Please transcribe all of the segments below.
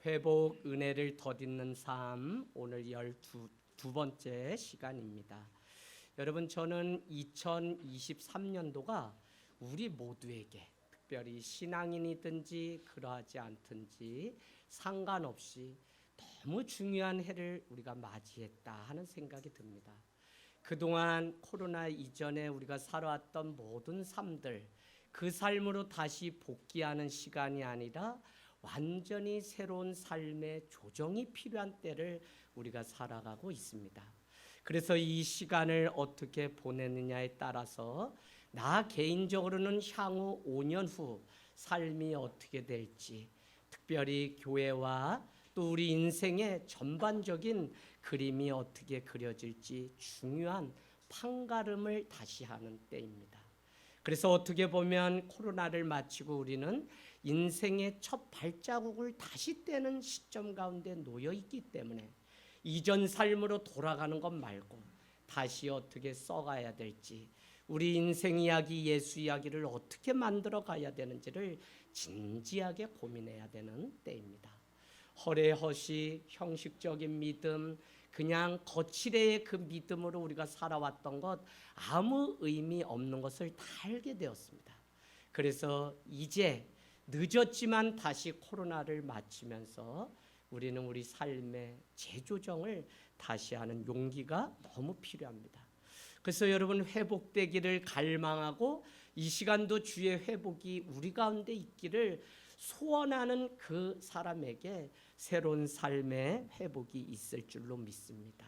회복 은혜를 덧입는 삶, 오늘 12번째 시간입니다. 여러분, 저는 2023년도가 우리 모두에게, 특별히 신앙인이든지 그러하지 않든지 상관없이 너무 중요한 해를 우리가 맞이했다 하는 생각이 듭니다. 그동안 코로나 이전에 우리가 살아왔던 모든 삶들, 그 삶으로 다시 복귀하는 시간이 아니라 완전히 새로운 삶의 조정이 필요한 때를 우리가 살아가고 있습니다. 그래서 이 시간을 어떻게 보내느냐에 따라서 나 개인적으로는 향후 5년 후 삶이 어떻게 될지, 특별히 교회와 또 우리 인생의 전반적인 그림이 어떻게 그려질지 중요한 판가름을 다시 하는 때입니다. 그래서 어떻게 보면 코로나를 마치고 우리는 인생의 첫 발자국을 다시 떼는 시점 가운데 놓여 있기 때문에 이전 삶으로 돌아가는 것 말고 다시 어떻게 써가야 될지, 우리 인생 이야기, 예수 이야기를 어떻게 만들어 가야 되는지를 진지하게 고민해야 되는 때입니다. 허례허시 형식적인 믿음, 그냥 거칠의 그 믿음으로 우리가 살아왔던 것, 아무 의미 없는 것을 다 알게 되었습니다. 그래서 이제 늦었지만 다시 코로나를 마치면서 우리는 우리 삶의 재조정을 다시 하는 용기가 너무 필요합니다. 그래서 여러분, 회복되기를 갈망하고 이 시간도 주의 회복이 우리 가운데 있기를 소원하는 그 사람에게 새로운 삶의 회복이 있을 줄로 믿습니다.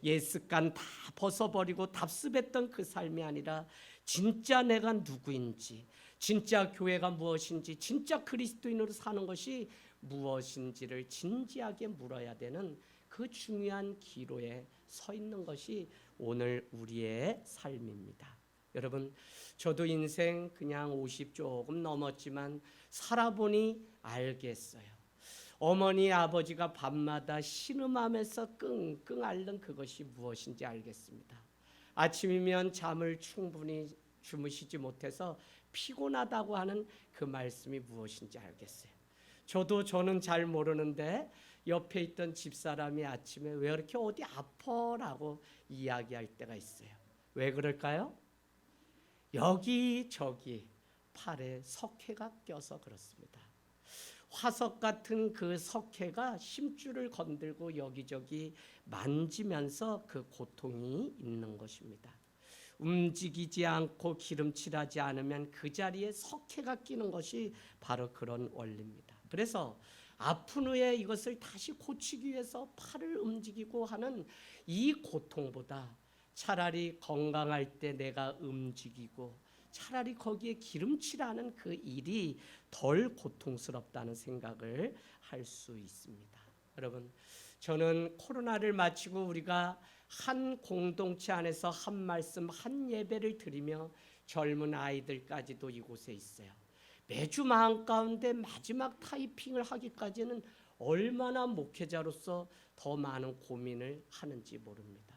옛 습관 다 벗어버리고 답습했던 그 삶이 아니라 진짜 내가 누구인지, 진짜 교회가 무엇인지, 진짜 그리스도인으로 사는 것이 무엇인지를 진지하게 물어야 되는 그 중요한 기로에 서 있는 것이 오늘 우리의 삶입니다. 여러분, 저도 인생 그냥 50 조금 넘었지만 살아보니 알겠어요. 어머니 아버지가 밤마다 신음하면서 끙끙 앓는 그것이 무엇인지 알겠습니다. 아침이면 잠을 충분히 주무시지 못해서 피곤하다고 하는 그 말씀이 무엇인지 알겠어요. 저는 잘 모르는데 옆에 있던 집사람이 아침에 왜 이렇게 어디 아파라고 이야기할 때가 있어요. 왜 그럴까요? 여기저기 팔에 석회가 껴서 그렇습니다. 화석 같은 그 석회가 심줄을 건들고 여기저기 만지면서 그 고통이 있는 것입니다. 움직이지 않고 기름칠하지 않으면 그 자리에 석회가 끼는 것이 바로 그런 원리입니다. 그래서 아픈 후에 이것을 다시 고치기 위해서 팔을 움직이고 하는 이 고통보다 차라리 건강할 때 내가 움직이고 차라리 거기에 기름칠하는 그 일이 덜 고통스럽다는 생각을 할 수 있습니다. 여러분, 저는 코로나를 마치고 우리가 한 공동체 안에서 한 말씀, 한 예배를 드리며 젊은 아이들까지도 이곳에 있어요. 매주 마음 가운데 마지막 타이핑을 하기까지는 얼마나 목회자로서 더 많은 고민을 하는지 모릅니다.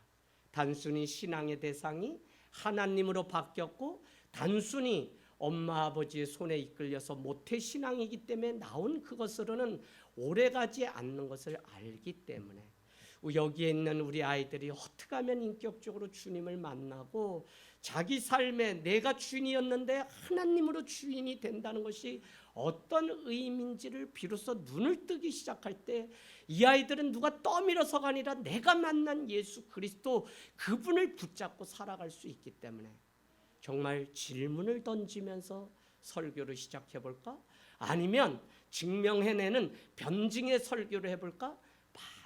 단순히 신앙의 대상이 하나님으로 바뀌었고 단순히 엄마 아버지의 손에 이끌려서 모태신앙이기 때문에 나온 그것으로는 오래가지 않는 것을 알기 때문에 여기에 있는 우리 아이들이 어떻게 하면 인격적으로 주님을 만나고 자기 삶에 내가 주인이었는데 하나님으로 주인이 된다는 것이 어떤 의미인지를 비로소 눈을 뜨기 시작할 때 이 아이들은 누가 떠밀어서가 아니라 내가 만난 예수 그리스도, 그분을 붙잡고 살아갈 수 있기 때문에 정말 질문을 던지면서 설교를 시작해 볼까? 아니면 증명해내는 변증의 설교를 해볼까?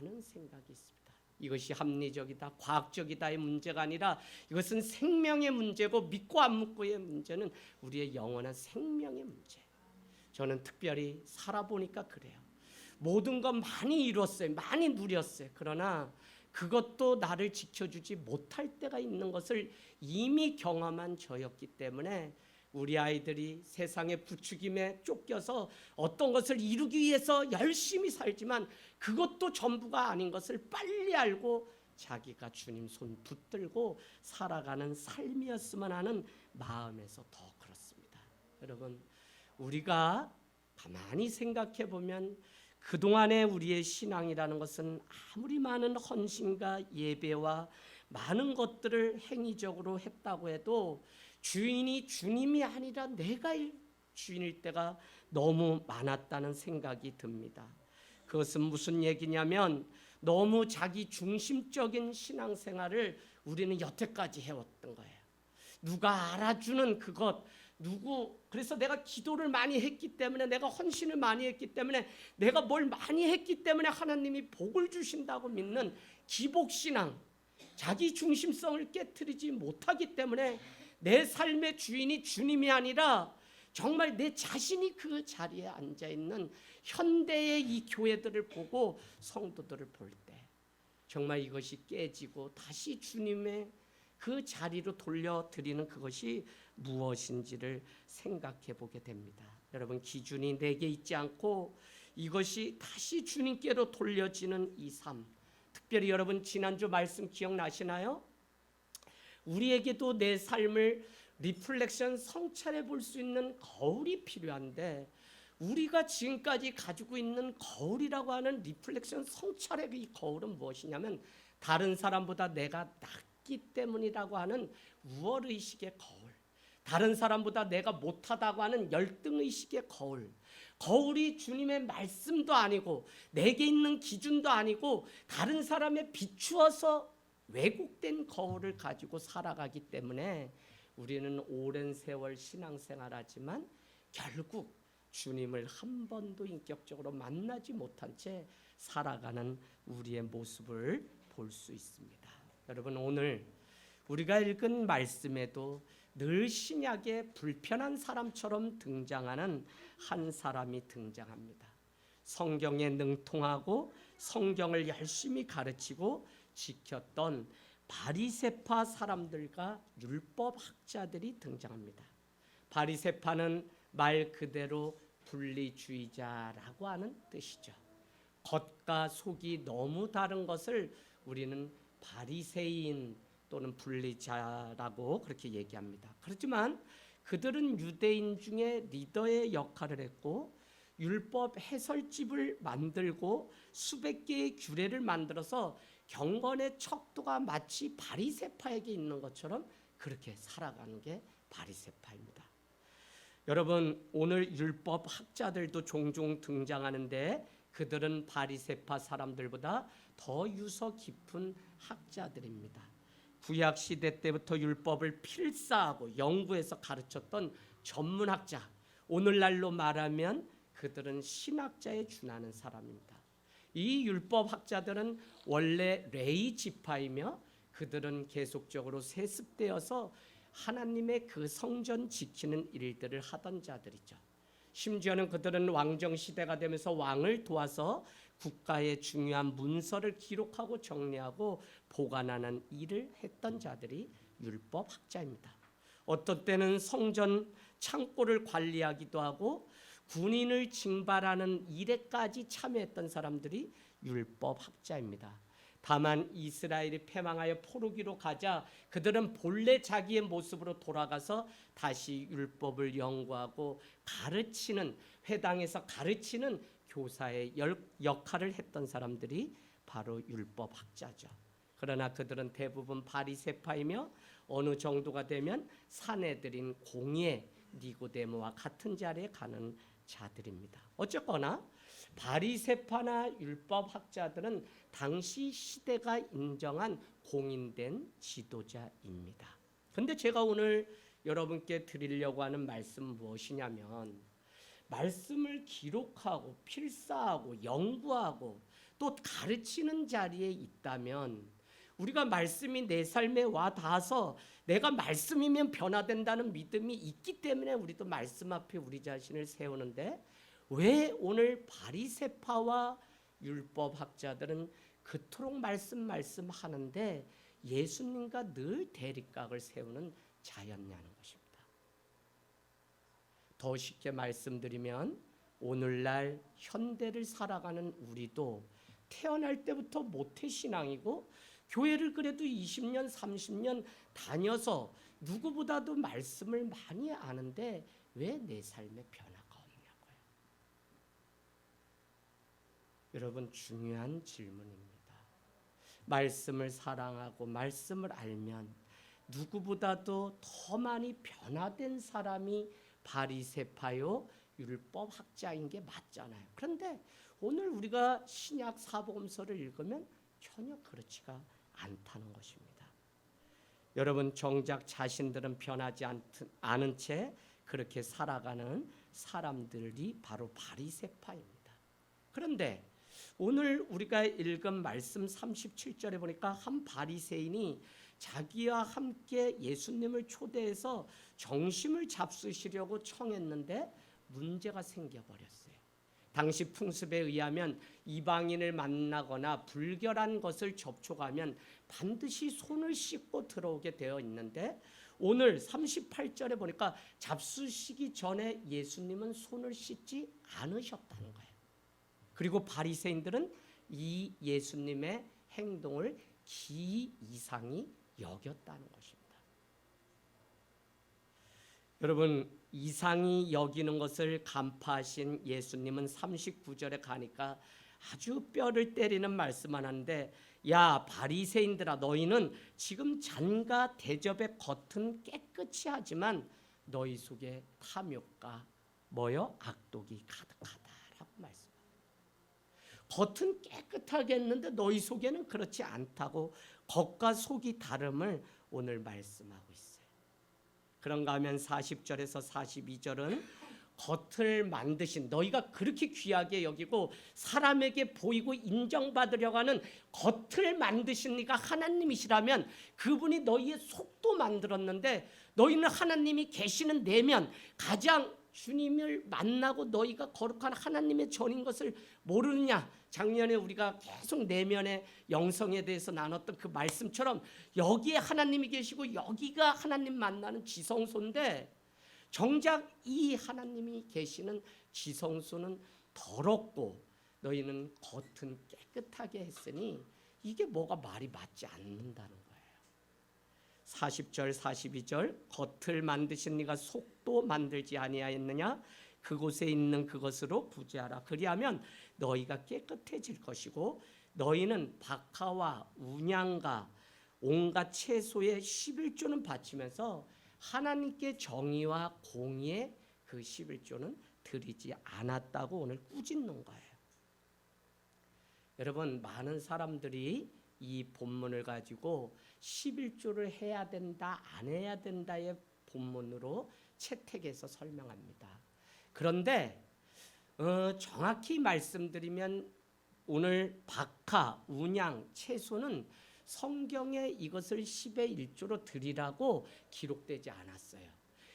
많은 생각이 있습니다. 이것이 합리적이다, 과학적이다의 문제가 아니라 이것은 생명의 문제고 믿고 안 믿고의 문제는 우리의 영원한 생명의 문제. 저는 특별히 살아보니까 그래요. 모든 것 많이 이뤘어요. 많이 누렸어요. 그러나 그것도 나를 지켜주지 못할 때가 있는 것을 이미 경험한 저였기 때문에 우리 아이들이 세상의 부추김에 쫓겨서 어떤 것을 이루기 위해서 열심히 살지만 그것도 전부가 아닌 것을 빨리 알고 자기가 주님 손 붙들고 살아가는 삶이었으면 하는 마음에서 더 그렇습니다. 여러분, 우리가 가만히 생각해 보면 그동안의 우리의 신앙이라는 것은 아무리 많은 헌신과 예배와 많은 것들을 행위적으로 했다고 해도 주인이 주님이 아니라 내가 주인일 때가 너무 많았다는 생각이 듭니다. 그것은 무슨 얘기냐면 너무 자기 중심적인 신앙생활을 우리는 여태까지 해왔던 거예요. 누가 알아주는 그것, 그래서 내가 기도를 많이 했기 때문에, 내가 헌신을 많이 했기 때문에, 내가 뭘 많이 했기 때문에 하나님이 복을 주신다고 믿는 기복신앙, 자기 중심성을 깨트리지 못하기 때문에 내 삶의 주인이 주님이 아니라 정말 내 자신이 그 자리에 앉아있는 현대의 이 교회들을 보고 성도들을 볼 때 정말 이것이 깨지고 다시 주님의 그 자리로 돌려드리는 그것이 무엇인지를 생각해 보게 됩니다. 여러분, 기준이 내게 있지 않고 이것이 다시 주님께로 돌려지는 이 삶, 특별히 여러분 지난주 말씀 기억나시나요? 우리에게도 내 삶을 리플렉션 성찰해 볼 수 있는 거울이 필요한데, 우리가 지금까지 가지고 있는 거울이라고 하는 리플렉션 성찰의 이 거울은 무엇이냐면 다른 사람보다 내가 낫기 때문이라고 하는 우월의식의 거울, 다른 사람보다 내가 못하다고 하는 열등의식의 거울, 거울이 주님의 말씀도 아니고 내게 있는 기준도 아니고 다른 사람에 비추어서 왜곡된 거울을 가지고 살아가기 때문에 우리는 오랜 세월 신앙생활하지만 결국 주님을 한 번도 인격적으로 만나지 못한 채 살아가는 우리의 모습을 볼 수 있습니다. 여러분, 오늘 우리가 읽은 말씀에도 늘 신약의 불편한 사람처럼 등장하는 한 사람이 등장합니다. 성경에 능통하고 성경을 열심히 가르치고 지켰던 바리새파 사람들과 율법학자들이 등장합니다. 바리새파는 말 그대로 분리주의자라고 하는 뜻이죠. 겉과 속이 너무 다른 것을 우리는 바리새인 또는 분리자라고 그렇게 얘기합니다. 그렇지만 그들은 유대인 중에 리더의 역할을 했고 율법 해설집을 만들고 수백 개의 규례를 만들어서 경건의 척도가 마치 바리새파에게 있는 것처럼 그렇게 살아가는 게 바리새파입니다. 여러분, 오늘 율법 학자들도 종종 등장하는데 그들은 바리새파 사람들보다 더 유서 깊은 학자들입니다. 구약 시대 때부터 율법을 필사하고 연구해서 가르쳤던 전문학자, 오늘날로 말하면 그들은 신학자에 준하는 사람입니다. 이 율법학자들은 원래 레위 지파이며 그들은 계속적으로 세습되어서 하나님의 그 성전 지키는 일들을 하던 자들이죠. 심지어는 그들은 왕정 시대가 되면서 왕을 도와서 국가의 중요한 문서를 기록하고 정리하고 보관하는 일을 했던 자들이 율법학자입니다. 어떤 때는 성전 창고를 관리하기도 하고 군인을 징발하는 일에까지 참여했던 사람들이 율법학자입니다. 다만 이스라엘이 패망하여 포로기로 가자 그들은 본래 자기의 모습으로 돌아가서 다시 율법을 연구하고 가르치는, 회당에서 가르치는 교사의 역할을 했던 사람들이 바로 율법학자죠. 그러나 그들은 대부분 바리새파이며 어느 정도가 되면 사내들인 공예, 니고데모와 같은 자리에 가는 자들입니다. 어쨌거나 바리새파나 율법학자들은 당시 시대가 인정한 공인된 지도자입니다. 그런데 제가 오늘 여러분께 드리려고 하는 말씀은 무엇이냐면, 말씀을 기록하고 필사하고 연구하고 또 가르치는 자리에 있다면 우리가 말씀이 내 삶에 와 닿아서 내가 말씀이면 변화된다는 믿음이 있기 때문에 우리도 말씀 앞에 우리 자신을 세우는데, 왜 오늘 바리새파와 율법학자들은 그토록 말씀하는데 예수님과 늘 대립각을 세우는 자였냐는 것입니다. 더 쉽게 말씀드리면 오늘날 현대를 살아가는 우리도 태어날 때부터 모태신앙이고 교회를 그래도 20년 30년 다녀서 누구보다도 말씀을 많이 아는데 왜 내 삶에 변화가 없냐고요. 여러분 중요한 질문입니다. 말씀을 사랑하고 말씀을 알면 누구보다도 더 많이 변화된 사람이 바리새파요 율법학자인 게 맞잖아요. 그런데 오늘 우리가 신약 사복음서를 읽으면 전혀 그렇지가 않다는 것입니다. 여러분 정작 자신들은 변하지 않은 채 그렇게 살아가는 사람들이 바로 바리새파입니다. 그런데 오늘 우리가 읽은 말씀 37절에 보니까 한 바리새인이 자기와 함께 예수님을 초대해서 정심을 잡수시려고 청했는데 문제가 생겨버렸어요. 당시 풍습에 의하면 이방인을 만나거나 불결한 것을 접촉하면 반드시 손을 씻고 들어오게 되어 있는데 오늘 38절에 보니까 잡수시기 전에 예수님은 손을 씻지 않으셨다는 거예요. 그리고 바리새인들은 이 예수님의 행동을 기 이상히 여겼다는 것입니다. 여러분 이상히 여기는 것을 간파하신 예수님은 39절에 가니까 아주 뼈를 때리는 말씀을 하는데 야 바리새인들아 너희는 지금 잔과 대접의 겉은 깨끗이 하지만 너희 속에 탐욕과 뭐요? 악독이 가득하다라고 말씀합니다. 겉은 깨끗하게 했는데 너희 속에는 그렇지 않다고 겉과 속이 다름을 오늘 말씀하고 있어요. 그런가 하면 40절에서 42절은 겉을 만드신 너희가 그렇게 귀하게 여기고 사람에게 보이고 인정받으려고 하는 겉을 만드신 이가 하나님이시라면 그분이 너희의 속도 만들었는데 너희는 하나님이 계시는 내면 가장 주님을 만나고 너희가 거룩한 하나님의 전인 것을 모르느냐. 작년에 우리가 계속 내면의 영성에 대해서 나눴던 그 말씀처럼 여기에 하나님이 계시고 여기가 하나님 만나는 지성소인데 정작 이 하나님이 계시는 지성소는 더럽고 너희는 겉은 깨끗하게 했으니 이게 뭐가 말이 맞지 않는다는 거예요. 40절 42절 겉을 만드신 네가 속도 만들지 아니하였느냐 그곳에 있는 그것으로 구제하라 그리하면 너희가 깨끗해질 것이고 너희는 박하와 운양과 온갖 채소의 11조는 바치면서 하나님께 정의와 공의의 그 11조는 드리지 않았다고 오늘 꾸짖는 거예요. 여러분 많은 사람들이 이 본문을 가지고 11조를 해야 된다 안 해야 된다의 본문으로 채택해서 설명합니다. 그런데 정확히 말씀드리면 오늘 박하, 운양, 채소는 성경에 이것을 10의 1조로 드리라고 기록되지 않았어요.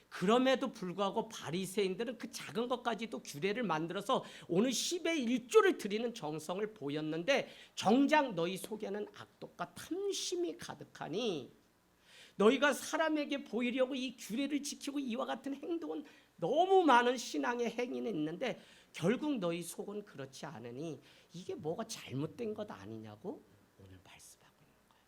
그럼에도 불구하고 바리새인들은 그 작은 것까지도 규례를 만들어서 오늘 10의 1조를 드리는 정성을 보였는데 정작 너희 속에는 악독과 탐심이 가득하니 너희가 사람에게 보이려고 이 규례를 지키고 이와 같은 행동은 너무 많은 신앙의 행위는 있는데 결국 너희 속은 그렇지 않으니 이게 뭐가 잘못된 것 아니냐고 오늘 말씀하고 있는 거예요.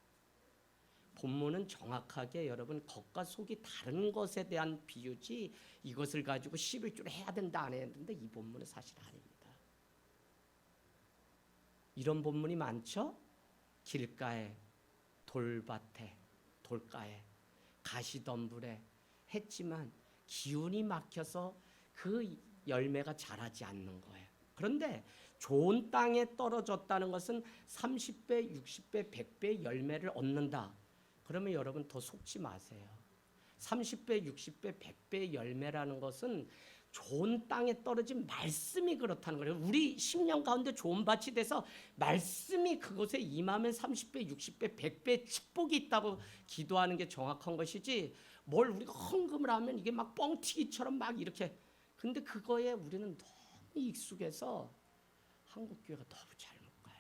본문은 정확하게 여러분 겉과 속이 다른 것에 대한 비유지 이것을 가지고 11조를 해야 된다 안 해야 된다 이 본문은 사실 아닙니다. 이런 본문이 많죠. 길가에 돌밭에 돌가에 가시덤불에 했지만 기운이 막혀서 그 열매가 자라지 않는 거예요. 그런데 좋은 땅에 떨어졌다는 것은 30배, 60배, 100배 열매를 얻는다. 그러면 여러분 더 속지 마세요. 30배, 60배, 100배 열매라는 것은 좋은 땅에 떨어진 말씀이 그렇다는 거예요. 우리 10년 가운데 좋은 밭이 돼서 말씀이 그곳에 임하면 30배, 60배, 100배 축복이 있다고 기도하는 게 정확한 것이지 뭘 우리가 헌금을 하면 이게 막 뻥튀기처럼 막 이렇게 근데 그거에 우리는 너무 익숙해서 한국교회가 너무 잘못 가요.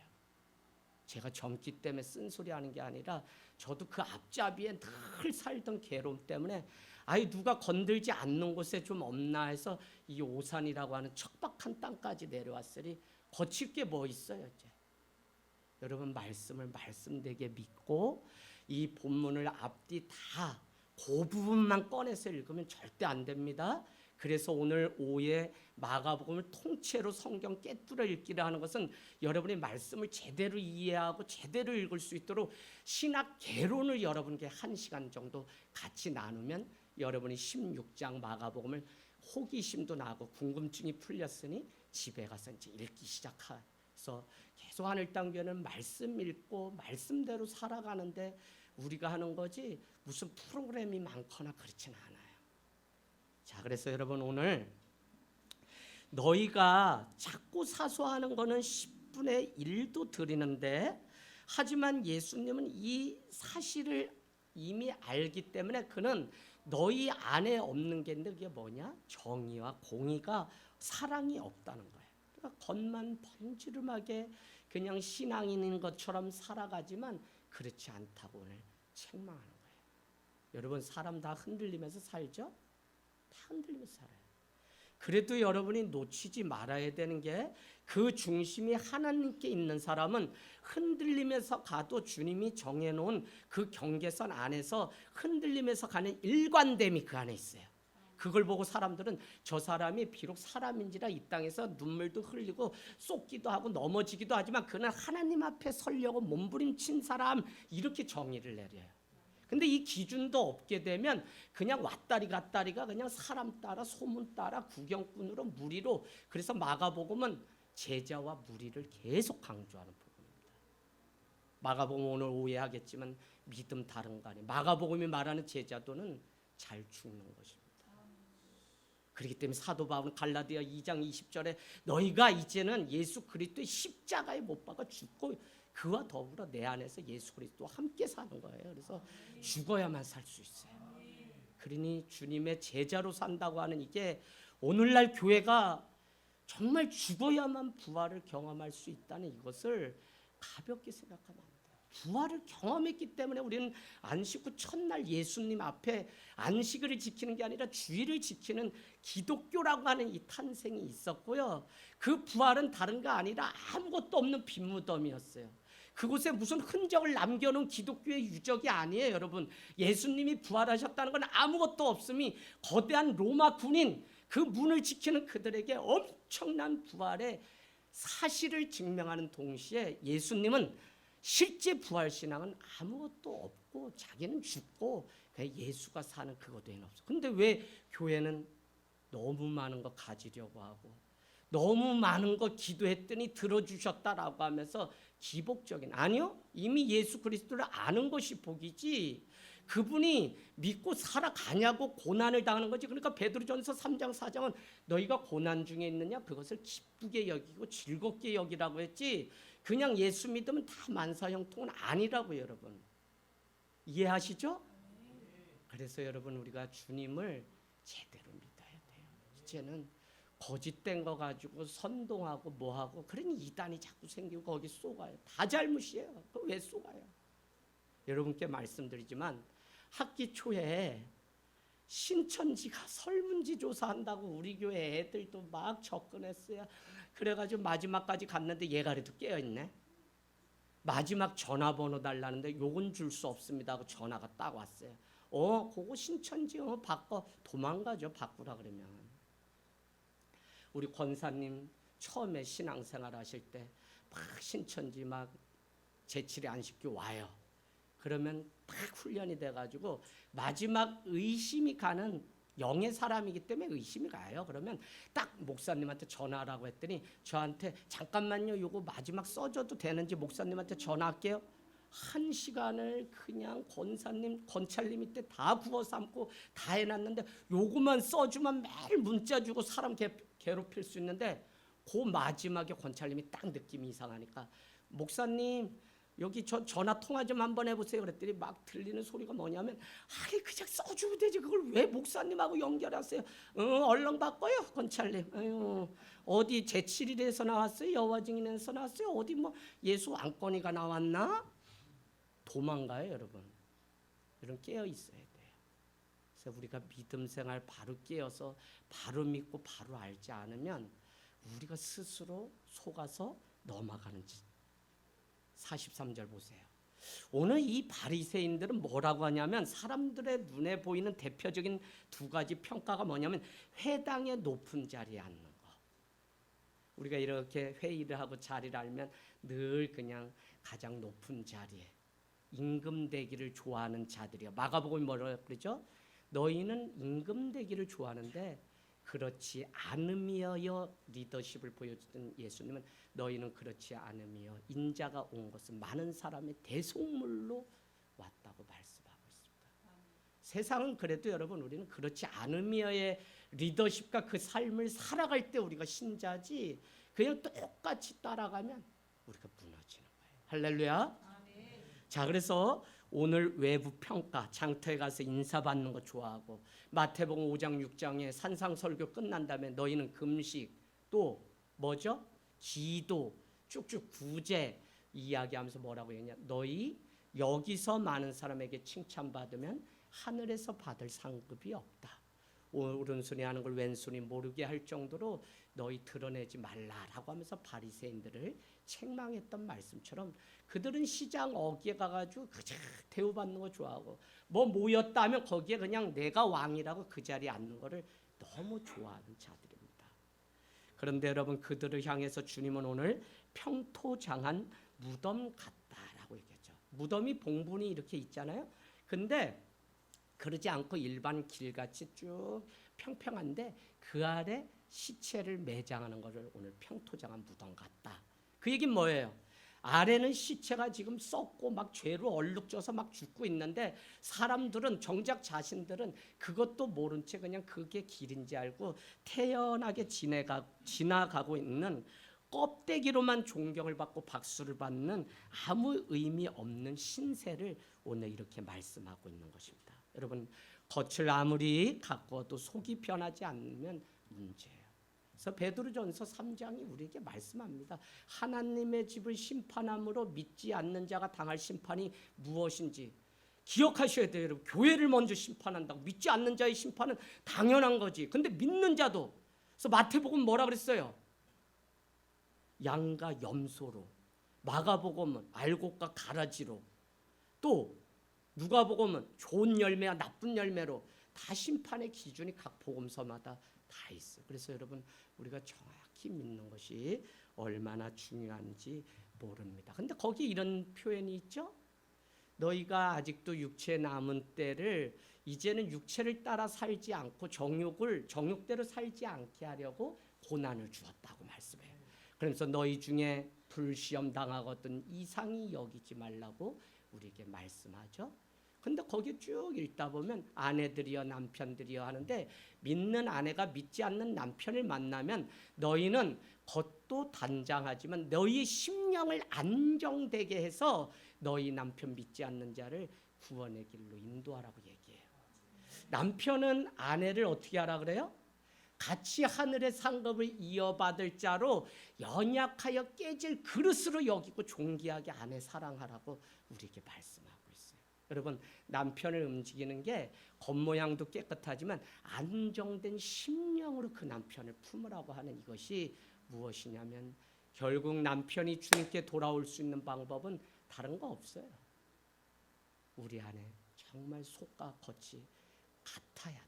제가 젊기 때문에 쓴소리하는 게 아니라 저도 그 앞잡이에 늘 살던 괴로움 때문에 아예 누가 건들지 않는 곳에 좀 없나 해서 이 오산이라고 하는 척박한 땅까지 내려왔으니 거칠 게 뭐 있어요 이제. 여러분 말씀을 말씀되게 믿고 이 본문을 앞뒤 다 그 부분만 꺼내서 읽으면 절대 안 됩니다. 그래서 오늘 오후에 마가복음을 통째로 성경 깨뚫어 읽기를 하는 것은 여러분이 말씀을 제대로 이해하고 제대로 읽을 수 있도록 신학 개론을 여러분께 1시간 정도 같이 나누면 여러분이 16장 마가복음을 호기심도 나고 궁금증이 풀렸으니 집에 가서 이제 읽기 시작해서 계속 하늘땅교회는 말씀 읽고 말씀대로 살아가는데 우리가 하는 거지 무슨 프로그램이 많거나 그렇지는 않아요. 자, 그래서 여러분 오늘 너희가 자꾸 사소하는 거는 10분의 1도 드리는데 하지만 예수님은 이 사실을 이미 알기 때문에 그는 너희 안에 없는 게 있는데 그게 뭐냐? 정의와 공의가 사랑이 없다는 거예요. 그러니까 겉만 번지름하게 그냥 신앙인인 것처럼 살아가지만 그렇지 않다고 오늘 책망하는 거예요. 여러분 사람 다 흔들리면서 살죠? 다 흔들리면서 살아요. 그래도 여러분이 놓치지 말아야 되는 게 그 중심이 하나님께 있는 사람은 흔들리면서 가도 주님이 정해놓은 그 경계선 안에서 흔들리면서 가는 일관됨이 그 안에 있어요. 그걸 보고 사람들은 저 사람이 비록 사람인지라 이 땅에서 눈물도 흘리고 쏟기도 하고 넘어지기도 하지만 그는 하나님 앞에 서려고 몸부림친 사람 이렇게 정의를 내려요. 근데 이 기준도 없게 되면 그냥 왔다리 갔다리가 그냥 사람 따라 소문 따라 구경꾼으로 무리로 그래서 마가복음은 제자와 무리를 계속 강조하는 복음입니다. 마가복음 오늘 오해하겠지만 믿음 다른 거 아니에요. 마가복음이 말하는 제자도는 잘 죽는 것입니다. 그렇기 때문에 사도 바울은 갈라디아 2장 20절에 너희가 이제는 예수 그리스도의 십자가에 못 박아 죽고 그와 더불어 내 안에서 예수 그리스도와 함께 사는 거예요. 그래서 죽어야만 살 수 있어요. 그러니 주님의 제자로 산다고 하는 이게 오늘날 교회가 정말 죽어야만 부활을 경험할 수 있다는 이것을 가볍게 생각하면 안 돼요. 부활을 경험했기 때문에 우리는 안식 후 첫날 예수님 앞에 안식을 지키는 게 아니라 주일을 지키는 기독교라고 하는 이 탄생이 있었고요. 그 부활은 다른 거 아니라 아무것도 없는 빈무덤이었어요. 그곳에 무슨 흔적을 남겨놓은 기독교의 유적이 아니에요, 여러분. 예수님이 부활하셨다는 건 아무것도 없음이 거대한 로마 군인 그 문을 지키는 그들에게 엄청난 부활의 사실을 증명하는 동시에 예수님은 실제 부활신앙은 아무것도 없고 자기는 죽고 그냥 예수가 사는 그것 외에는 없어. 근데 왜 교회는 너무 많은 거 가지려고 하고 너무 많은 거 기도했더니 들어주셨다라고 하면서 기복적인 아니요 이미 예수 그리스도를 아는 것이 복이지 그분이 믿고 살아가냐고 고난을 당하는 거지. 그러니까 베드로전서 3장 4장은 너희가 고난 중에 있느냐 그것을 기쁘게 여기고 즐겁게 여기라고 했지 그냥 예수 믿으면 다 만사형통은 아니라고요. 여러분 이해하시죠? 그래서 여러분 우리가 주님을 제대로 믿어야 돼요. 이제는 거짓된 거 가지고 선동하고 뭐하고 그러니 이단이 자꾸 생기고 거기 쏘가요. 다 잘못이에요. 왜 쏘가요? 여러분께 말씀드리지만 학기 초에 신천지가 설문지 조사한다고 우리 교회 애들도 막 접근했어요. 그래가지고 마지막까지 갔는데 얘가 그래도 깨어있네. 마지막 전화번호 달라는데 요건 줄 수 없습니다 하고 전화가 딱 왔어요. 그거 신천지 바꿔. 도망가죠 바꾸라 그러면. 우리 권사님 처음에 신앙생활 하실 때 막 신천지 막 제7의 안식교 와요. 그러면 딱 훈련이 돼가지고 마지막 의심이 가는 영의 사람이기 때문에 의심이 가요. 그러면 딱 목사님한테 전화하라고 했더니 저한테 잠깐만요. 요거 마지막 써줘도 되는지 목사님한테 전화할게요. 1시간을 그냥 권사님, 권찰님 때 다 구워 삶고 다 해놨는데 요거만 써주면 매일 문자 주고 사람 괴롭힐 수 있는데 그 마지막에 권찰님이 딱 느낌이 이상하니까 목사님 여기 저 전화 통화 좀 한번 해보세요. 그랬더니 막 들리는 소리가 뭐냐면 아니 그냥 써주면 되지 그걸 왜 목사님하고 연결하세요? 얼른 바꿔요 권찰님. 어디 제7일에서 나왔어요? 여호와 증인에서 나왔어요? 어디 뭐 예수 왕권이가 나왔나? 도망가요 여러분. 여러분 깨어 있어야 돼요. 그래서 우리가 믿음 생활 바로 깨어서 바로 믿고 바로 알지 않으면 우리가 스스로 속아서 넘어가는 짓. 43절 보세요. 오늘 이 바리새인들은 뭐라고 하냐면 사람들의 눈에 보이는 대표적인 두 가지 평가가 뭐냐면 회당의 높은 자리에 앉는 거. 우리가 이렇게 회의를 하고 자리를 알면 늘 그냥 가장 높은 자리에 임금되기를 좋아하는 자들이요. 마가복음이 뭐라고 그러죠? 너희는 임금되기를 좋아하는데 그렇지 않음이여. 리더십을 보여주던 예수님은 너희는 그렇지 않음이여. 인자가 온 것은 많은 사람의 대속물로 왔다고 말씀하고 있습니다. 세상은 그래도 여러분 우리는 그렇지 않음이여의 리더십과 그 삶을 살아갈 때 우리가 신자지 그냥 똑같이 따라가면 우리가 무너지는 거예요. 할렐루야. 자, 그래서 오늘 외부 평가, 장터에 가서 인사받는 거 좋아하고 마태복음 5장 6장에 산상설교 끝난 다음에 너희는 금식 또 뭐죠? 기도 쭉쭉 구제 이야기하면서 뭐라고 했냐? 너희 여기서 많은 사람에게 칭찬받으면 하늘에서 받을 상급이 없다. 오른손이 하는 걸 왼손이 모르게 할 정도로 너희 드러내지 말라라고 하면서 바리새인들을 책망했던 말씀처럼 그들은 시장 어귀에 가가지고 그저 대우받는 거 좋아하고 뭐 모였다 하면 거기에 그냥 내가 왕이라고 그 자리에 앉는 거를 너무 좋아하는 자들입니다. 그런데 여러분 그들을 향해서 주님은 오늘 평토장한 무덤 같다라고 얘기했죠. 무덤이 봉분이 이렇게 있잖아요. 근데 그러지 않고 일반 길같이 쭉 평평한데 그 아래 시체를 매장하는 것을 오늘 평토장한 무덤 같다. 그 얘기는 뭐예요? 아래는 시체가 지금 썩고 막 죄로 얼룩져서 막 죽고 있는데 사람들은 정작 자신들은 그것도 모른 채 그냥 그게 길인지 알고 태연하게 지나가고 있는 껍데기로만 존경을 받고 박수를 받는 아무 의미 없는 신세를 오늘 이렇게 말씀하고 있는 것입니다. 여러분 겉을 아무리 가꾸어도 속이 변하지 않으면 문제예요. 그래서 베드로전서 3장이 우리에게 말씀합니다. 하나님의 집을 심판함으로 믿지 않는 자가 당할 심판이 무엇인지 기억하셔야 돼요. 여러분 교회를 먼저 심판한다고. 믿지 않는 자의 심판은 당연한 거지. 근데 믿는 자도. 그래서 마태복음 뭐라 그랬어요? 양과 염소로, 마가복음은 알곡과 가라지로, 또 누가복음은 좋은 열매와 나쁜 열매로 다 심판의 기준이 각 복음서마다 다 있어요. 그래서 여러분 우리가 정확히 믿는 것이 얼마나 중요한지 모릅니다. 근데 거기 이런 표현이 있죠? 너희가 아직도 육체에 남은 때를 이제는 육체를 따라 살지 않고 정욕대로 살지 않게 하려고 고난을 주었다고 말씀해요. 그러면서 너희 중에 불시험 당하거든 이상히 여기지 말라고 우리에게 말씀하죠. 근데 거기 쭉 읽다 보면 아내들이여 남편들이여 하는데 믿는 아내가 믿지 않는 남편을 만나면 너희는 겉도 단장하지만 너희의 심령을 안정되게 해서 너희 남편 믿지 않는 자를 구원의 길로 인도하라고 얘기해요. 남편은 아내를 어떻게 하라 그래요? 같이 하늘의 상급을 이어받을 자로 연약하여 깨질 그릇으로 여기고 존귀하게 아내 사랑하라고 우리에게 말씀하고 있어요. 여러분 남편을 움직이는 게 겉모양도 깨끗하지만 안정된 심령으로 그 남편을 품으라고 하는 이것이 무엇이냐면 결국 남편이 주님께 돌아올 수 있는 방법은 다른 거 없어요. 우리 안에 정말 속과 겉이 같아야 돼.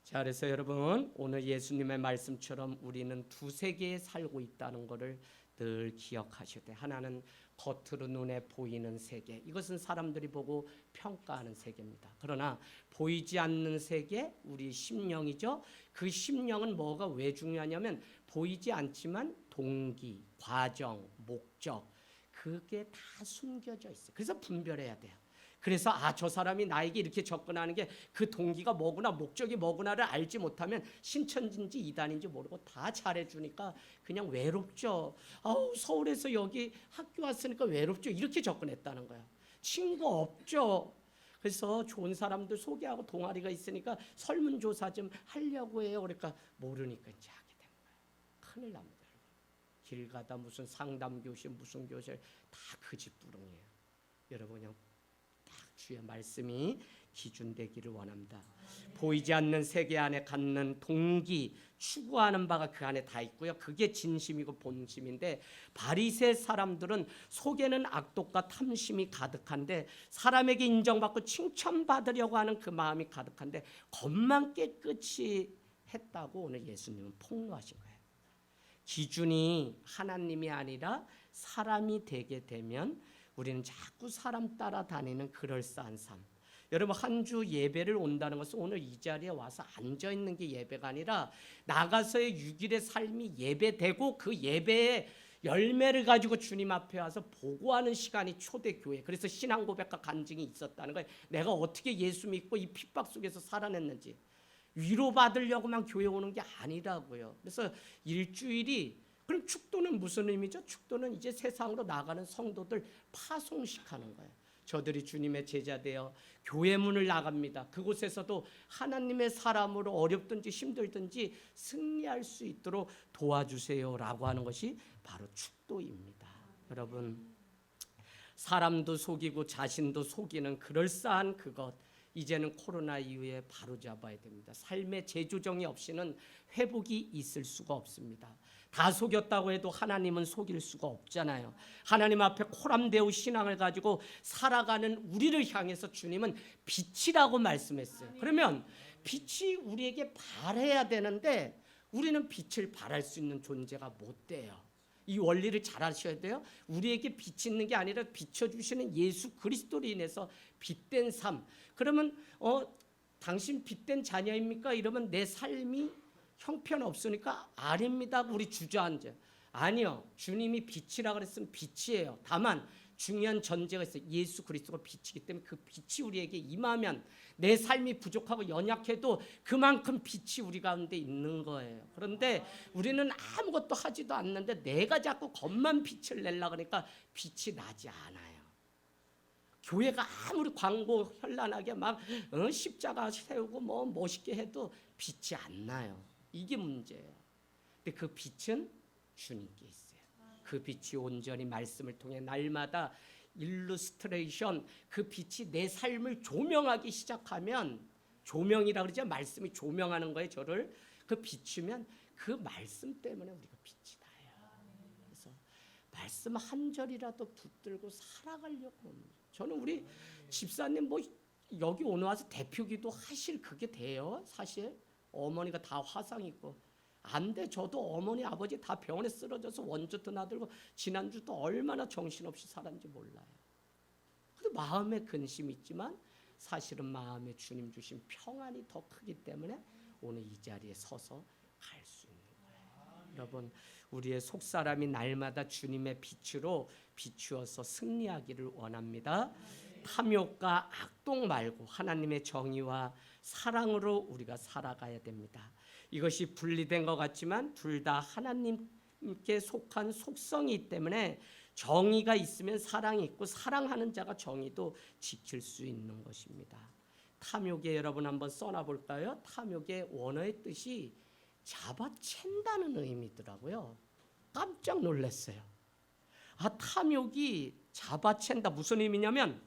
자, 그래서 여러분 오늘 예수님의 말씀처럼 우리는 두 세계에 살고 있다는 것을 늘 기억하셔야 돼요. 하나는 겉으로 눈에 보이는 세계, 이것은 사람들이 보고 평가하는 세계입니다. 그러나 보이지 않는 세계, 우리 심령이죠. 그 심령은 뭐가 왜 중요하냐면 보이지 않지만 동기, 과정, 목적 그게 다 숨겨져 있어요. 그래서 분별해야 돼요. 그래서 저 사람이 나에게 이렇게 접근하는 게 그 동기가 뭐구나 목적이 뭐구나를 알지 못하면 신천지인지 이단인지 모르고 다 잘해주니까 그냥 외롭죠. 서울에서 여기 학교 왔으니까 외롭죠. 이렇게 접근했다는 거야. 친구 없죠. 그래서 좋은 사람들 소개하고 동아리가 있으니까 설문조사 좀 하려고 해요. 그러니까 모르니까 이제 하게 된 거야. 큰일 납니다. 길 가다 무슨 상담교실 무슨 교실 다 그 집 부릉이에요. 여러분 그냥 주의 말씀이 기준 되기를 원합니다. 보이지 않는 세계 안에 갖는 동기, 추구하는 바가 그 안에 다 있고요. 그게 진심이고 본심인데 바리새 사람들은 속에는 악독과 탐심이 가득한데 사람에게 인정받고 칭찬받으려고 하는 그 마음이 가득한데 겉만 깨끗이 했다고 오늘 예수님은 폭로하신 거예요. 기준이 하나님이 아니라 사람이 되게 되면 우리는 자꾸 사람 따라다니는 그럴싸한 삶. 여러분 한 주 예배를 온다는 것은 오늘 이 자리에 와서 앉아있는 게 예배가 아니라 나가서의 6일의 삶이 예배되고 그 예배의 열매를 가지고 주님 앞에 와서 보고하는 시간이 초대교회. 그래서 신앙 고백과 간증이 있었다는 거예요. 내가 어떻게 예수 믿고 이 핍박 속에서 살아냈는지. 위로받으려고만 교회 오는 게 아니라고요. 그래서 일주일이 그럼 축도는 무슨 의미죠? 축도는 이제 세상으로 나가는 성도들 파송식하는 거예요. 저들이 주님의 제자 되어 교회 문을 나갑니다. 그곳에서도 하나님의 사람으로 어렵든지 힘들든지 승리할 수 있도록 도와주세요라고 하는 것이 바로 축도입니다. 여러분 사람도 속이고 자신도 속이는 그럴싸한 그것 이제는 코로나 이후에 바로잡아야 됩니다. 삶의 재조정이 없이는 회복이 있을 수가 없습니다. 다 속였다고 해도 하나님은 속일 수가 없잖아요. 하나님 앞에 코람데우 신앙을 가지고 살아가는 우리를 향해서 주님은 빛이라고 말씀했어요. 그러면 빛이 우리에게 발해야 되는데 우리는 빛을 발할 수 있는 존재가 못 돼요. 이 원리를 잘 아셔야 돼요. 우리에게 빛이 있는 게 아니라 비춰주시는 예수 그리스도로 인해서 빛된 삶. 그러면 당신 빛된 자녀입니까? 이러면 내 삶이 형편없으니까 아닙니다. 우리 주저앉아요. 아니요. 주님이 빛이라 그랬으면 빛이에요. 다만 중요한 전제가 있어요. 예수 그리스도가 빛이기 때문에 그 빛이 우리에게 임하면 내 삶이 부족하고 연약해도 그만큼 빛이 우리 가운데 있는 거예요. 그런데 우리는 아무것도 하지도 않는데 내가 자꾸 겉만 빛을 내려고 하니까 빛이 나지 않아요. 교회가 아무리 광고 현란하게 막 십자가 세우고 뭐 멋있게 해도 빛이 안 나요. 이게 문제예요. 근데 그 빛은 주님께 있어요. 그 빛이 온전히 말씀을 통해 날마다 일루스트레이션 그 빛이 내 삶을 조명하기 시작하면 조명이라 그러죠. 말씀이 조명하는 거예요. 저를 그 비추면 그 말씀 때문에 우리가 빛이 나요. 그래서 말씀 한 절이라도 붙들고 살아가려고 합니다. 저는 우리 집사님 뭐 여기 오늘 와서 대표기도 하실 그게 돼요. 사실 어머니가 다 화상 있고 안 돼. 저도 어머니 아버지 다 병원에 쓰러져서 원주도 나들고 지난주도 얼마나 정신없이 살았는지 몰라요. 근데 마음에 근심이 있지만 사실은 마음에 주님 주신 평안이 더 크기 때문에 오늘 이 자리에 서서 갈 수 있는 거예요. 여러분 우리의 속사람이 날마다 주님의 빛으로 비추어서 승리하기를 원합니다. 탐욕과 악독 말고 하나님의 정의와 사랑으로 우리가 살아가야 됩니다. 이것이 분리된 것 같지만 둘 다 하나님께 속한 속성이기 때문에 정의가 있으면 사랑이 있고 사랑하는 자가 정의도 지킬 수 있는 것입니다. 탐욕에 여러분 한번 써놔볼까요? 탐욕의 원어의 뜻이 잡아챈다는 의미더라고요. 깜짝 놀랐어요. 탐욕이 잡아챈다 무슨 의미냐면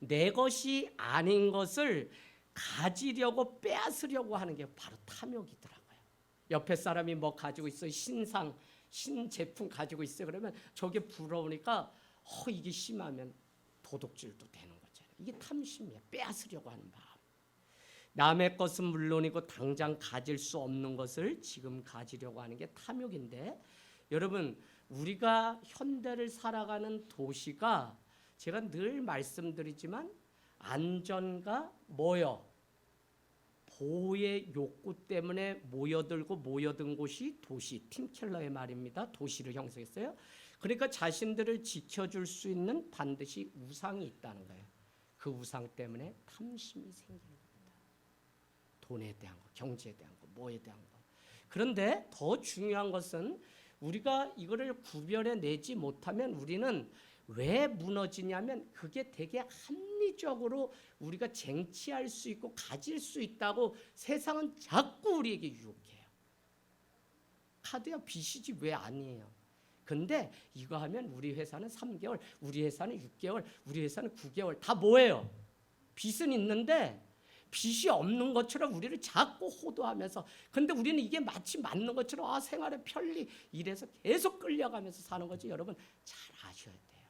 내 것이 아닌 것을 가지려고 빼앗으려고 하는 게 바로 탐욕이더라고요. 옆에 사람이 뭐 가지고 있어요. 신제품 가지고 있어요. 그러면 저게 부러우니까 이게 심하면 도둑질도 되는 거잖아요. 이게 탐심이에요. 빼앗으려고 하는 마음. 남의 것은 물론이고 당장 가질 수 없는 것을 지금 가지려고 하는 게 탐욕인데 여러분 우리가 현대를 살아가는 도시가 제가 늘 말씀드리지만 안전과 보호의 욕구 때문에 모여든 곳이 도시, 팀 켈러의 말입니다. 도시를 형성했어요. 그러니까 자신들을 지켜줄 수 있는 반드시 우상이 있다는 거예요. 그 우상 때문에 탐심이 생기는 겁니다. 돈에 대한 거, 경제에 대한 거, 뭐에 대한 거. 그런데 더 중요한 것은 우리가 이거를 구별해내지 못하면 우리는 왜 무너지냐면 그게 되게 합리적으로 우리가 쟁취할 수 있고 가질 수 있다고 세상은 자꾸 우리에게 유혹해요. 카드야 빚이지 왜 아니에요. 근데 이거 하면 우리 회사는 3개월, 우리 회사는 6개월, 우리 회사는 9개월 다 뭐예요? 빚은 있는데 빚이 없는 것처럼 우리를 자꾸 호도하면서, 근데 우리는 이게 마치 맞는 것처럼 생활의 편리 이래서 계속 끌려가면서 사는 거지. 여러분 잘 아셔야 돼요.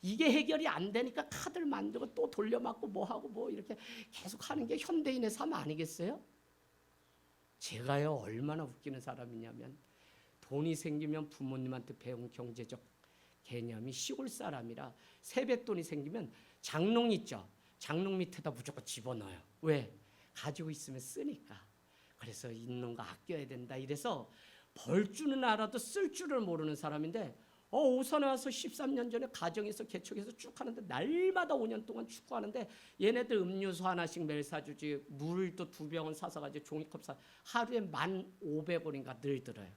이게 해결이 안 되니까 카드를 만들고 또 돌려막고 뭐하고 뭐 이렇게 계속 하는 게 현대인의 삶 아니겠어요? 제가요 얼마나 웃기는 사람이냐면, 돈이 생기면 부모님한테 배운 경제적 개념이 시골 사람이라 세뱃돈이 생기면 장롱 있죠. 장롱 밑에다 무조건 집어넣어요. 왜? 가지고 있으면 쓰니까. 그래서 있는 거 아껴야 된다. 이래서 벌 줄은 알아도 쓸 줄을 모르는 사람인데, 오산에 와서 13년 전에 가정에서 개척해서 쭉 하는데 날마다 5년 동안 축구하는데, 얘네들 음료수 하나씩 매일 사주지, 물도 2병은 사서 가지고 종이컵 하루에 1,500원인가 늘 들어요.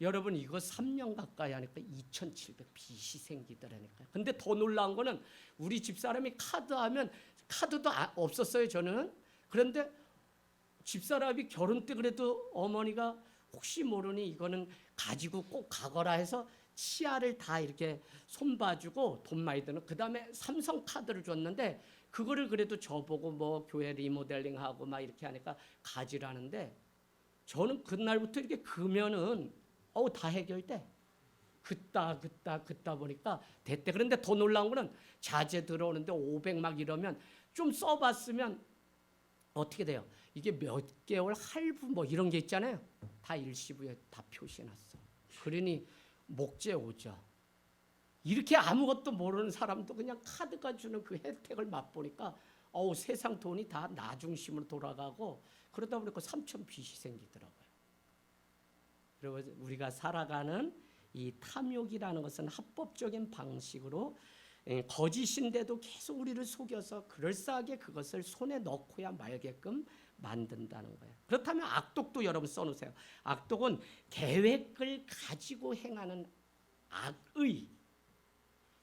여러분 이거 3년 가까이 하니까 2,700 빚이 생기더라니까요. 근데 더 놀라운 거는 우리 집사람이 카드하면, 카드도 없었어요 저는. 그런데 집사람이 결혼 때 그래도 어머니가 혹시 모르니 이거는 가지고 꼭 가거라 해서 치아를 다 이렇게 손봐주고 돈 많이 드는, 그 다음에 삼성 카드를 줬는데, 그거를 그래도 저보고 뭐 교회 리모델링하고 막 이렇게 하니까 가지라는데, 저는 그날부터 이렇게 그면은 다 해결돼. 긋다 보니까 됐대. 그런데 더 놀라운 거는 자재 들어오는데 500 막 이러면 좀 써봤으면 어떻게 돼요? 이게 몇 개월 할부 뭐 이런 게 있잖아요. 다 일시부에 다 표시해놨어. 그러니 목재 오죠. 이렇게 아무것도 모르는 사람도 그냥 카드가 주는 그 혜택을 맛보니까 세상 돈이 다 나 중심으로 돌아가고, 그러다 보니까 3천 빚이 생기더라고요. 그리고 우리가 살아가는 이 탐욕이라는 것은 합법적인 방식으로 거짓인데도 계속 우리를 속여서 그럴싸하게 그것을 손에 넣고야 말게끔 만든다는 거예요. 그렇다면 악독도 여러분 써놓으세요. 악독은 계획을 가지고 행하는 악의,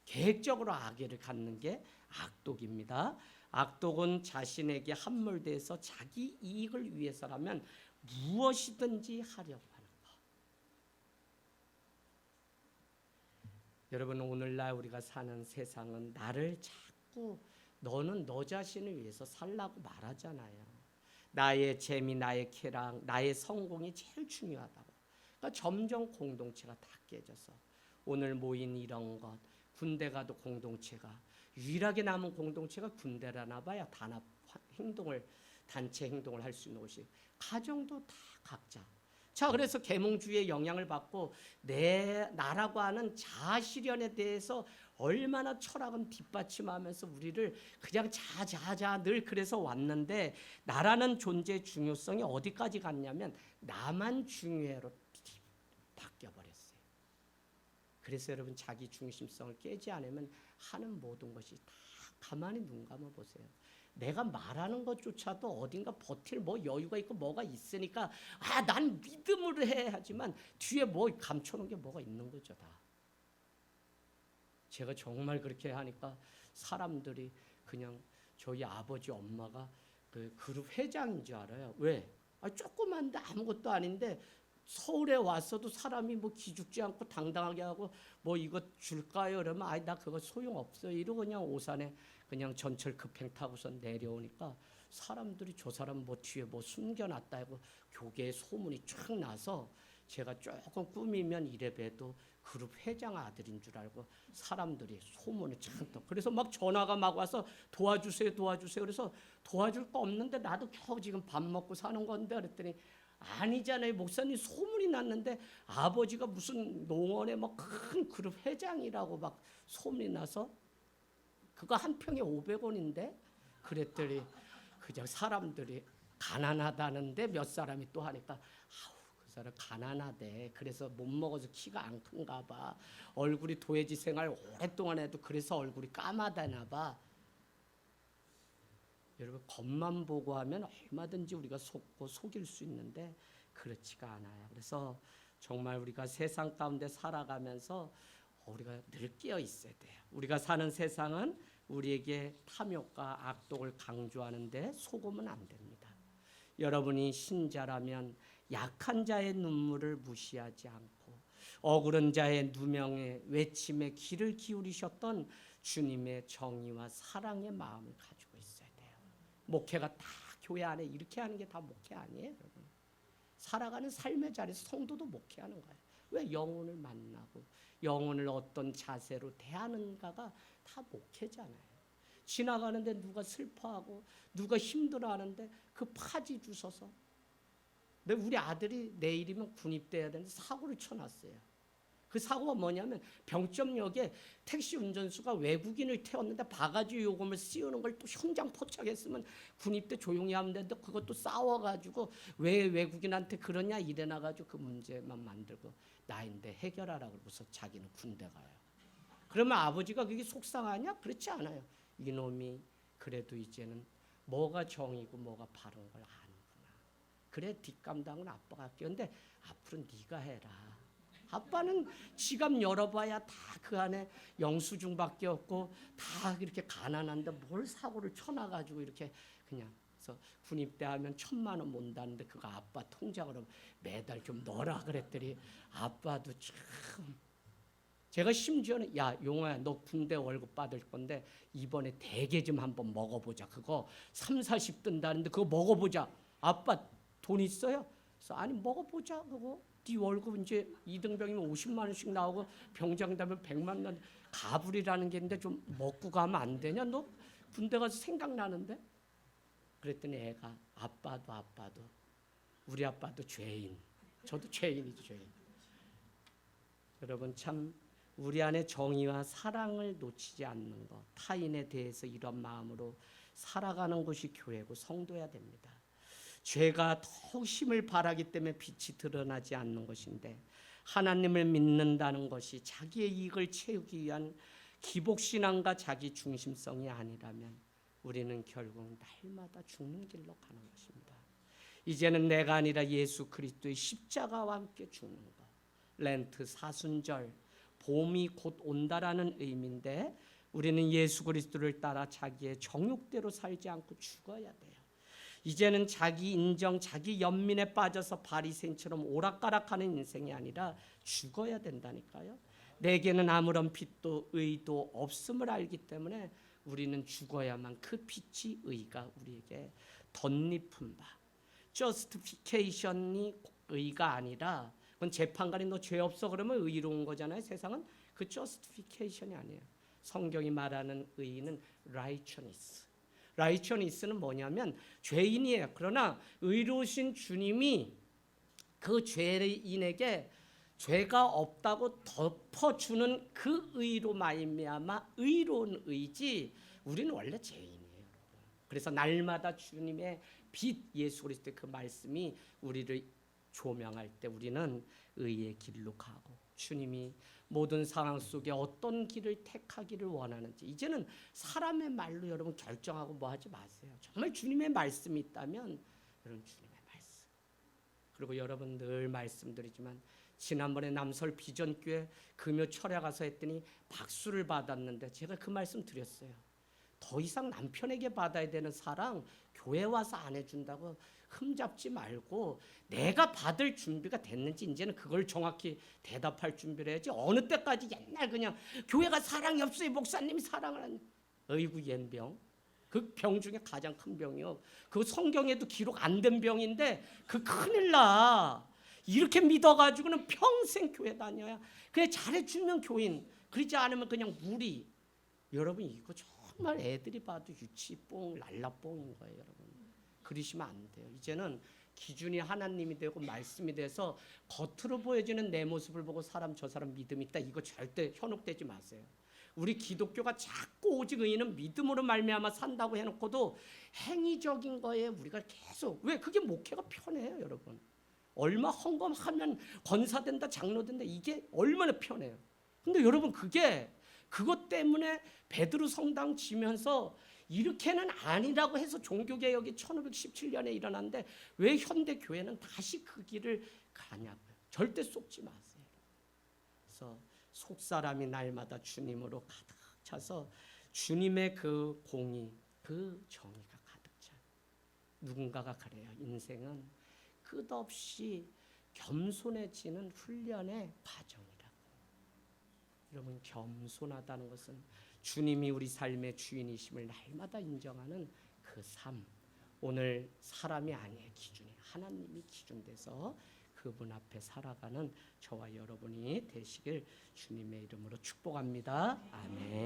계획적으로 악의를 갖는 게 악독입니다. 악독은 자신에게 함몰돼서 자기 이익을 위해서라면 무엇이든지 하려고 하는 것. 여러분 오늘날 우리가 사는 세상은 나를 자꾸, 너는 너 자신을 위해서 살라고 말하잖아요. 나의 재미, 나의 쾌락, 나의 성공이 제일 중요하다고. 그러니까 점점 공동체가 다 깨져서 오늘 모인 이런 것, 군대 가도 공동체가, 유일하게 남은 공동체가 군대라나 봐야 단합 행동을, 단체 행동을 할 수 있는 곳이, 가정도 다 각자. 자, 그래서 계몽주의의 영향을 받고 나라고 하는 자아 실현에 대해서 얼마나 철학은 뒷받침하면서 우리를 그냥 자자자 늘 그래서 왔는데, 나라는 존재의 중요성이 어디까지 갔냐면 나만 중요해로 바뀌어버렸어요. 그래서 여러분 자기 중심성을 깨지 않으면 하는 모든 것이 다, 가만히 눈 감아 보세요. 내가 말하는 것조차도 어딘가 버틸 뭐 여유가 있고 뭐가 있으니까 난 믿음으로 해 하지만 뒤에 뭐 감춰놓은 게 뭐가 있는 거죠 다. 제가 정말 그렇게 하니까 사람들이 그냥 저희 아버지 엄마가 그 그룹 회장인 줄 알아요. 왜? 조그만데 아무것도 아닌데 서울에 왔어도 사람이 뭐 기죽지 않고 당당하게 하고 뭐 이거 줄까요? 그러면 나 그거 소용없어요. 이러고 그냥 오산에 그냥 전철 급행 타고서 내려오니까 사람들이 저 사람 뭐 뒤에 뭐 숨겨놨다 하고 교계에 소문이 쫙 나서, 제가 조금 꾸미면 이래봬도 그룹 회장 아들인 줄 알고 사람들이 소문이 쫙. 그래서 막 전화가 막 와서 도와주세요. 그래서 도와줄 거 없는데 나도 겨우 지금 밥 먹고 사는 건데 그랬더니, 아니잖아요 목사님, 소문이 났는데 아버지가 무슨 농원에 막 큰 그룹 회장이라고 막 소문이 나서 그거 한 평에 500원인데 그랬더니 그냥 사람들이 가난하다는데 몇 사람이 또 하니까 그 사람 가난하대. 그래서 못 먹어서 키가 안 큰가 봐. 얼굴이 도해지 생활 오랫동안 해도 그래서 얼굴이 까마다나 봐. 여러분 겉만 보고 하면 얼마든지 우리가 속고 속일 수 있는데 그렇지가 않아요. 그래서 정말 우리가 세상 가운데 살아가면서 우리가 늘 깨어 있어야 돼요. 우리가 사는 세상은 우리에게 탐욕과 악독을 강조하는데 속으면 안 됩니다. 여러분이 신자라면 약한 자의 눈물을 무시하지 않고 억울한 자의 누명의 외침에 귀를 기울이셨던 주님의 정의와 사랑의 마음을 가지고 목회가 다 교회 안에 이렇게 하는 게 다 목회 아니에요, 여러분. 살아가는 삶의 자리에서 성도도 목회하는 거예요. 왜? 영혼을 만나고 영혼을 어떤 자세로 대하는가가 다 목회잖아요. 지나가는데 누가 슬퍼하고 누가 힘들어하는데 그 파지 주셔서, 근데 우리 아들이 내일이면 군입돼야 되는데 사고를 쳐놨어요. 그 사고가 뭐냐면 병점역에 택시 운전수가 외국인을 태웠는데 바가지 요금을 씌우는 걸 또 현장 포착했으면 군입대 조용히 하면 되는데 그것도 싸워가지고 왜 외국인한테 그러냐 이래나가지고 그 문제만 만들고 나인데 해결하라고 그러고서 자기는 군대 가요. 그러면 아버지가 그게 속상하냐? 그렇지 않아요. 이놈이 그래도 이제는 뭐가 정이고 뭐가 바른 걸 아는구나. 그래 뒷감당은 아빠가 할게. 근데 앞으로 네가 해라. 아빠는 지갑 열어봐야 다 그 안에 영수증밖에 없고 다 이렇게 가난한데 뭘 사고를 쳐놔가지고 이렇게 그냥. 그래서 군입대하면 1,000만 원 몬다는데 그거 아빠 통장으로 매달 좀 넣어라 그랬더니 아빠도 참. 제가 심지어는 야 용호야 너 군대 월급 받을 건데 이번에 대게 좀 한번 먹어보자. 그거 30, 40 든다는데 그거 먹어보자. 아빠 돈 있어요? 그래서 아니 먹어보자 그거. 네 월급 이제 2등병이면 50만 원씩 나오고 병장 되면 100만 원. 가불이라는 게 있는데 좀 먹고 가면 안 되냐? 너 군대 가서 생각나는데? 그랬더니 애가 아빠도 우리 아빠도 죄인. 저도 죄인이죠 죄인. 여러분 참 우리 안에 정의와 사랑을 놓치지 않는 것, 타인에 대해서 이런 마음으로 살아가는 것이 교회고 성도야 됩니다. 죄가 더욱 힘을 발하기 때문에 빛이 드러나지 않는 것인데 하나님을 믿는다는 것이 자기의 이익을 채우기 위한 기복신앙과 자기 중심성이 아니라면 우리는 결국 날마다 죽는 길로 가는 것입니다. 이제는 내가 아니라 예수 그리스도의 십자가와 함께 죽는 것. 렌트 사순절 봄이 곧 온다라는 의미인데 우리는 예수 그리스도를 따라 자기의 정욕대로 살지 않고 죽어야 돼요. 이제는 자기 인정, 자기 연민에 빠져서 바리새인처럼 오락가락하는 인생이 아니라 죽어야 된다니까요. 내게는 아무런 빛도 의도 없음을 알기 때문에 우리는 죽어야만 그 빛이 의가 우리에게 덧입힌 바. justification이 의가 아니라 그건 재판관이 너 죄 없어 그러면 의로운 거잖아요. 세상은 그 justification이 아니에요. 성경이 말하는 의는 righteousness. righteousness는 뭐냐면 죄인이에요. 그러나 의로우신 주님이 그 죄인에게 죄가 없다고 덮어주는 그 의로 말미암아 의로운 의지. 우리는 원래 죄인이에요. 그래서 날마다 주님의 빛 예수 그리스도의 그 말씀이 우리를 조명할 때 우리는 의의 길로 가고 주님이 모든 상황 속에 어떤 길을 택하기를 원하는지 이제는 사람의 말로 여러분 결정하고 뭐 하지 마세요. 정말 주님의 말씀이 있다면 여러분 주님의 말씀. 그리고 여러분 늘 말씀드리지만 지난번에 남설 비전교회 금요 철야 가서 했더니 박수를 받았는데 제가 그 말씀 드렸어요. 더 이상 남편에게 받아야 되는 사랑 교회 와서 안 해준다고 흠잡지 말고 내가 받을 준비가 됐는지 이제는 그걸 정확히 대답할 준비를 해야지. 어느 때까지 옛날 그냥 교회가 사랑이 없어요. 목사님이 사랑을 안. 어이구 옌병. 그 병 중에 가장 큰 병이요. 그 성경에도 기록 안 된 병인데 그 큰일 나. 이렇게 믿어가지고는 평생 교회 다녀야. 그래 잘해주면 교인. 그러지 않으면 그냥 무리. 여러분 이거 정말 애들이 봐도 유치뽕 랄라뽕인 거예요. 여러분. 그러시면 안 돼요. 이제는 기준이 하나님이 되고 말씀이 돼서 겉으로 보여지는 내 모습을 보고 저 사람 믿음 있다. 이거 절대 현혹되지 마세요. 우리 기독교가 자꾸 오직 의인은 믿음으로 말미암아 산다고 해놓고도 행위적인 거에 우리가 계속 왜 그게 목회가 편해요, 여러분. 얼마 헌금하면 권사된다, 장로된다 이게 얼마나 편해요. 근데 여러분 그것 때문에 베드로 성당 지면서 이렇게는 아니라고 해서 종교개혁이 1517년에 일어났는데 왜 현대 교회는 다시 그 길을 가냐고요. 절대 속지 마세요. 그래서 속사람이 날마다 주님으로 가득 차서 주님의 그 공의, 그 정의가 가득 차. 누군가가 그래요. 인생은 끝없이 겸손해지는 훈련의 과정이라고. 여러분 겸손하다는 것은 주님이 우리 삶의 주인이심을 날마다 인정하는 그 삶. 오늘 사람이 아니에요. 기준이 하나님이 기준돼서 그분 앞에 살아가는 저와 여러분이 되시길 주님의 이름으로 축복합니다. 아멘.